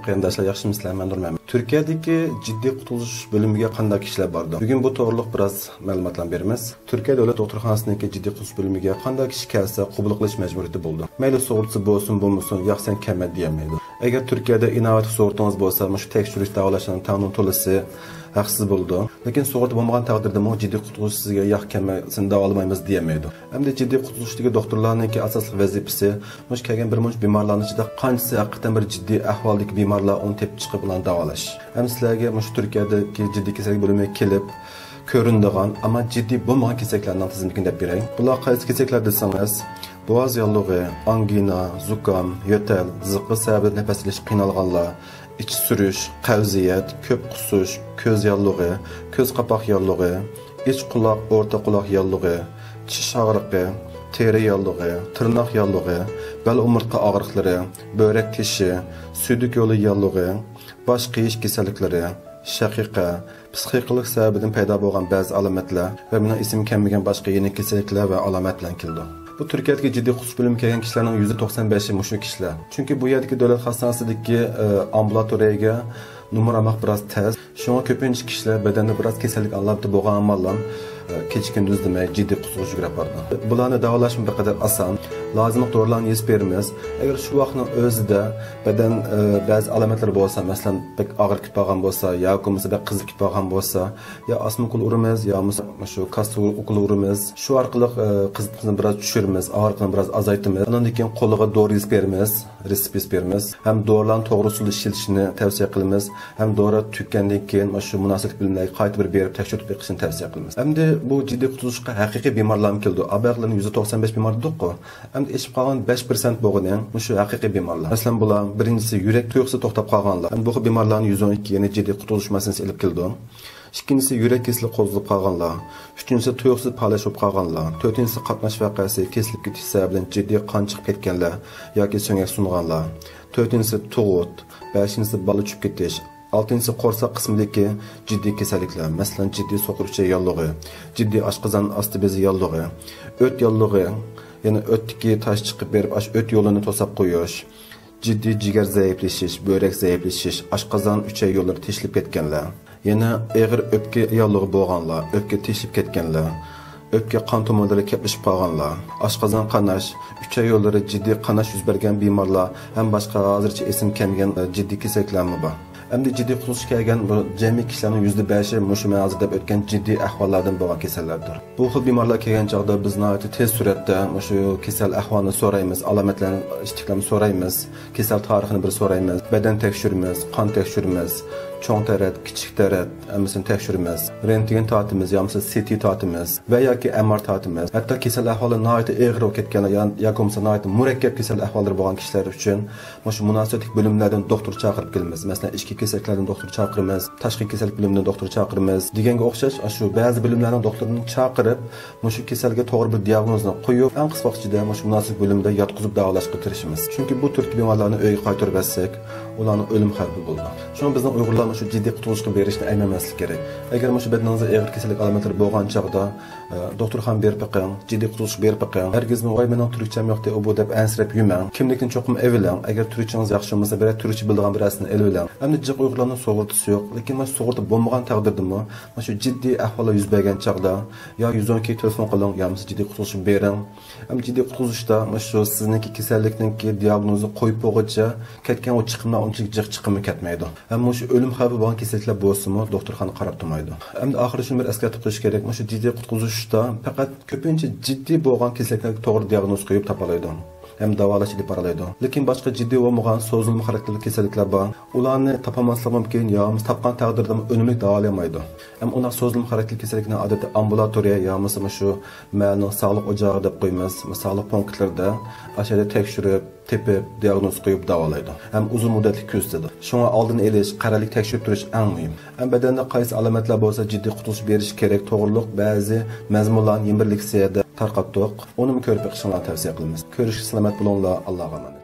Qarindoshlar yaxshimisizlar? Men Nurman. Turkiyadagi jiddiy qutuluş bo'limiga qanday kishilar bordi? Bugun bu to'g'riliq biroz ma'lumotlar beramiz. Turkiya davlat doktorxonasidagi jiddiy qutuluş bo'limiga qanday kishi kelsa qabul qilish majburiyati bo'ldi. Mayli sug'urtasi bo'lsin, bo'lmasin, yaxsan kamad demaydi. Agar Turkiyada innovativ sug'urtangiz bo'lsa, shu tekshirish davolashning ta'min to'lasi haqsiz bo'ldi. Lekin sug'urta bo'lmagan taqdirda bu jiddiy qutuluş sizga yoq kelmasin davolamaymiz demaydi. Hamda jiddiy qutulushdagi doktorlarning asosiy vazifasi mush kelgan bir munch bemorlarning ichida qanchasi haqiqatan bir jiddiy ahvoldagi bemorlar uni tepib chiqib bilan davolash. Ham sizlarga mush Turkiyadagi jiddiy kasallik bo'limiga kelib ko'rinadigan, ammo jiddiy bo'lmagan kasalliklarning tizimini deb beray. Bular qaysi kasalliklar desangiz, boğaz yallığı, angina, zukam, yo'tal, ziqqa sabab nafas olish qiynalganlar, iç sürüş, qavziyat, ko'p qusish, ko'z yallığı, ko'z qapoq yallığı, iç quloq, o'rta quloq yallığı, tish og'riqi, teri yallığı, tırnaq yallığı, bel umurtqa og'riqlari, böbrek tishi, suydik yo'li yallığı, bosh qiyish kasalliklari, shaqiqa, psixikalik sababdan paydo bo'lgan ba'zi alomatlar va buni ism kelmagan boshqa yeni kasalliklar va alomat bilan keldi. Bu Türkiye'deki ciddi qutuş bölümü kelgan kishilarning %95'i mushu kishilar. Chunki bu yerdagi davlat hastanesidagi ambulatoriyaga numaramaq biroz tez. Shunga ko'pincha kishilar badanda biroz kasallik alabdi bo'lgan amallar kecha kunduz demay jiddiy qutuş yugurib bordi. Bularni davolash bir qadar oson. Lozimli dorilarni yezib beramiz. Agar shu vaqtning o'zida badan ba'zi alomatlar bo'lsa, masalan, bek og'ir kelib qolgan bo'lsa, yoki bo'lmasa qizib kelib qolgan bo'lsa, yo asma ukul uramiz, yo shu kastor ukul uramiz. Shu orqali qizibni biroz tushiramiz, og'riqni biroz azaytamiz. Undan keyin qo'liga dori yezib beramiz, resept beramiz. Ham dorilarni to'g'ri usulda ishlatishni tavsiya qilamiz. Ham dori tugandan keyin shu munosib bilimlarga qayta bir berib tekshirib beqishni tavsiya qilamiz. Hamda bu jiddiy qutulishga haqiqiy bemorlar keldi. Abaqlarning %95 bemor dedik-ku. Hamda eshib qolgan 5% bo'lgan shu haqiqiy bemorlar. Masalan, bular birinchisi yurak tuyg'usi to'xtab qolganlar. Bu bemorlarning 112 yana jiddiy qutulish masalasi olib keldi. İkincisi yurak kesilib qo'zilib qolganlar. Uchinchisi tuyg'usi palashib qolganlar. To'rtinchisi qatnash voqeasi kesilib ketish sababidan jiddiy qon chiqib ketganlar yoki so'ngak sunganlar. To'rtinchisi tug'ut, beshinchisi bola tushib ketish. Altıncısı qo'rsoq qismidagi jiddiy kasalliklar, masalan jiddiy so'qiruvchi yallig'i, jiddiy oshqozon osti bezi yallig'i, o't yallig'i, yana o'tdagi tosh chiqib berib, o't yo'lini to'sab qo'yish, jiddiy jigar zaiflashish, böbrek zaiflashish, oshqozon uchay yo'llari teshilib ketganlar, yana og'ir o'pka yallig'i bo'lganlar, o'pka teshilib ketganlar, o'pka qon tomirlari keplashib qolganlar, oshqozon qanash, uchay yo'llari jiddiy qanash yuz bergan bemorlar ham boshqa hozircha esim kelmagan jiddiy kasalliklarmi bor. Hamda jiddiy qutulush kelgan bu jami kishilarning %5'i mushu ma'zur deb o'tgan jiddiy ahvollardan bo'lgan kasallardir. Bu xil bemorlar kelgan chog'da biz tez suratda mushu kasal ahvolini so'raymiz, alomatlarni istiqlomini so'raymiz, kasal tarixini bir so'raymiz, badan tekshiramiz, qon tekshiramiz, cho'ng tarat, kichik tarat, hammasini tekshiramiz, rentgen tortimiz, yoki CT tortimiz va yoki MR tortimiz. Hatto kasal ahvoli nihoyat og'ir bo'lib ketgan yoki bo'lmasa nihoyat murakkab kasal ahvollar bo'lgan kishilar uchun mushu munosib bo'limlardan doktor chaqirib kelamiz. Masalan, ichki kasalliklardan doktor chaqiramiz, tashqi kasallik bo'limidan doktor chaqiramiz. Deganga o'xshash shu ba'zi bo'limlardan doktorni chaqirib, mushu kasalga to'g'ri bir diagnozni qo'yib, eng qisqa vaqt ichida mushu munosib bo'limda yotqizib davolashga tirishamiz. Chunki bu turdagi bemorlarni uyga qaytarib bersak, ularning o'lim xavfi bo'ladi. Shuni bizning Uyg'urlar shu jiddiy qutulishga berishni aymamaslik kerak. Agar shu badaningizda og'ir kasallik alomatlari bo'lgan chog'da doktorxona berib qo'ying, jiddiy qutulish berib qo'ying. Hargizmi voy mening turkcham yo'q deb bu deb ansirab yumang. Kimlikni cho'qim evilang. Agar turkchangiz yaxshi bo'lmasa, bir turkcha biladigan birisini evilang. Endi jiq Uyg'urlarning sug'urtasi yo'q, lekin mana sug'urta bo'lmagan taqdirdami, mana shu jiddiy ahvollar yuz bergan chog'da yo 112 telefon qiling, yo jiddiy qutulish bering. Ham jiddiy qutulishda mana shu sizniki kasallikningki diagnozni qo'yib qo'yguncha ketgan o chiqimlar unchalik jiq chiqimi ketmaydi. Ham shu o'lim xavfi bo'lgan kasalliklar bo'lsa-mu, doktorxona qarab turmaydi. Endi oxiri shuni bir eslatib qo'yish kerak. Mana shu jiddiy qutulishda faqat ko'pincha jiddiy bo'lgan kasalliklarga to'g'ri diagnoz qo'yib topalaydi. Hem davolash ilib boralaydi. Lekin boshqa jiddiy bo'lmagan so'zilma xarakterli kasalliklar bor. Ularni topamaslik mumkin, yoki topgan taqdirda unumli davolamaydi. Hem ular so'zilma xarakterli kasallikni odatda ambulatoriya yoki shu ma'lum sog'liq o'chog'i deb qo'yamiz. Sog'liq punktlarida ashada tekshirib, tepib, diagnoz qo'yib davolaydi. Hem uzun muddatli ko'rsatadi. Shunga oldin elish, qaralik tekshirib turish eng muhim. Hem bedanda qaysi alomatlar bo'lsa jiddiy qutulish berish kerak, to'g'riliq ba'zi mazmunlarni yimbirliksiyada tarqatdik. Uni ko'rib chiqishni tavsiya qilamiz. Ko'rishga salomat bo'linglar. Allohga emanet.